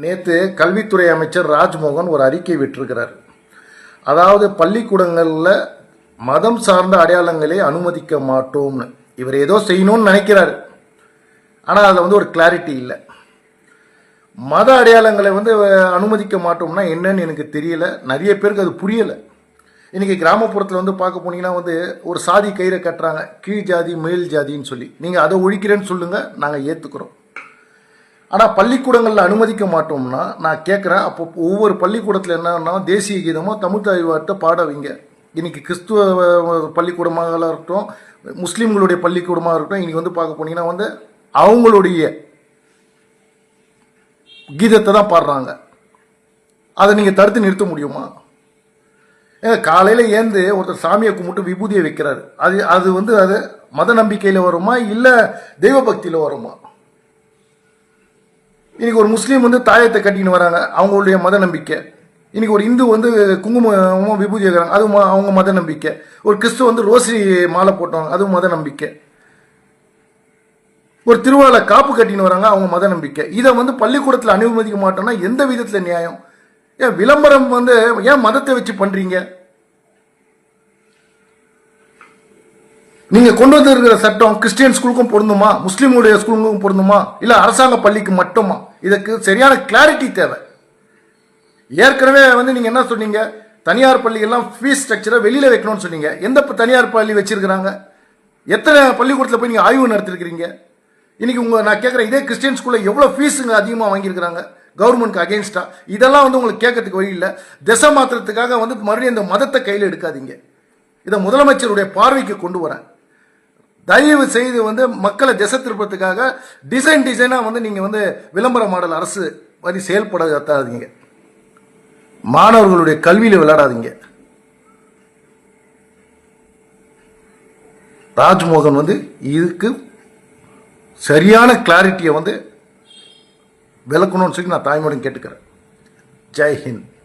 நேற்று கல்வித்துறை அமைச்சர் ராஜ்மோகன் ஒரு அறிக்கை விட்டிருக்கிறார். அதாவது பள்ளிக்கூடங்களில் மதம் சார்ந்த அடையாளங்களை அனுமதிக்க மாட்டோம்னு. இவர் ஏதோ செய்யணும்னு நினைக்கிறார், ஆனால் அதில் வந்து ஒரு கிளாரிட்டி இல்லை. மத அடையாளங்களை வந்து அனுமதிக்க மாட்டோம்னா என்னன்னு எனக்கு தெரியல. நிறைய பேருக்கு அது புரியலை. இன்றைக்கி கிராமப்புறத்தில் வந்து பார்க்க போனீங்கன்னா வந்து ஒரு சாதி கயிறை கட்டுறாங்க, கீழ் ஜாதி மேல் ஜாதின்னு சொல்லி. நீங்கள் அதை ஒழிக்கிறேன்னு சொல்லுங்கள், நாங்கள் ஏற்றுக்கிறோம். ஆனால் பள்ளிக்கூடங்களில் அனுமதிக்க மாட்டோம்னா நான் கேட்குறேன், அப்போ ஒவ்வொரு பள்ளிக்கூடத்தில் என்னன்னா தேசிய கீதமோ தமிழ் தாய்வார்த்தை பாட வைங்க. இன்றைக்கி கிறிஸ்துவ பள்ளிக்கூடமாக இருக்கட்டும், முஸ்லீம்களுடைய பள்ளிக்கூடமாக இருக்கட்டும், இன்றைக்கி வந்து பார்க்க போனீங்கன்னா வந்து அவங்களுடைய கீதத்தை தான் பாடுறாங்க. அதை நீங்கள் தடுத்து நிறுத்த முடியுமா? காலையில் ஏந்து ஒருத்தர் சாமியை கும்பிட்டு விபூதியை வைக்கிறாரு. அது வந்து அது மத நம்பிக்கையில் வருமா இல்லை தெய்வ பக்தியில் வருமா? இன்னைக்கு ஒரு முஸ்லீம் வந்து தாயத்தை கட்டின்னு வராங்க, அவங்களுடைய மத நம்பிக்கை. இன்னைக்கு ஒரு இந்து வந்து குங்குமம் விபூதி வைக்கிறாங்க, அது அவங்க மத நம்பிக்கை. ஒரு கிறிஸ்துவ வந்து ரோசரி மாலை போட்டவங்க, அது மத நம்பிக்கை. ஒரு திருவிழா காப்பு கட்டின்னு வராங்க, அவங்க மத நம்பிக்கை. இதை வந்து பள்ளிக்கூடத்தில் அனுமதிக்க மாட்டோம்னா எந்த விதத்தில் நியாயம்? ஏன் விளம்பரம் வந்து ஏன் மதத்தை வச்சு பண்றீங்க? நீங்க கொண்டு வந்திருக்கிற சட்டம் கிறிஸ்டியன் ஸ்கூலுக்கும் பொருந்துமா, முஸ்லீமுடைய ஸ்கூலுக்கும் பொருந்துமா, இல்ல அரசாங்க பள்ளிக்கு மட்டுமா? இதுக்கு சரியான கிளாரிட்டி தேவை. ஏற்கனவே வந்து நீங்க என்ன சொன்னீங்க, தனியார் பள்ளிகள்லாம் ஃபீஸ் ஸ்ட்ரக்சரை வெளியில வைக்கணும்னு சொன்னீங்க. எந்த தனியார் பள்ளி வச்சிருக்கிறாங்க? எத்தனை பள்ளிக்கூடத்தில் போய் நீங்க ஆய்வு நடத்திருக்கிறீங்க? இன்னைக்கு நான் கேட்குறேன், இதே கிறிஸ்டியன் ஸ்கூல்ல எவ்வளவு ஃபீஸுங்க அதிகமாக வாங்கியிருக்கிறாங்க கவர்மெண்ட்க்கு அகேன்ஸ்டா? இதெல்லாம் வந்து உங்களுக்கு கேட்கறதுக்கு வழி இல்லை. திசை மாத்திரத்துக்காக வந்து மறுபடியும் இந்த மதத்தை கையில் எடுக்காதீங்க. இதை முதலமைச்சருடைய பார்வைக்கு கொண்டு வரேன். தயவு செய்து வந்து மக்களை திசை திருப்பத்துக்காக டிசைனா வந்து நீங்க வந்து விளம்பர மாடல் அரசு மாதிரி செயல்படாதீங்க. மாணவர்களுடைய கல்வியில விளையாடாதீங்க. ராஜ்மோகன் வந்து இதுக்கு சரியான கிளாரிட்டியை வந்து விளக்கணும்னு சொல்லி நான் தாய்மொழியும் கேட்டுக்கிறேன். ஜெய் ஹிந்த்.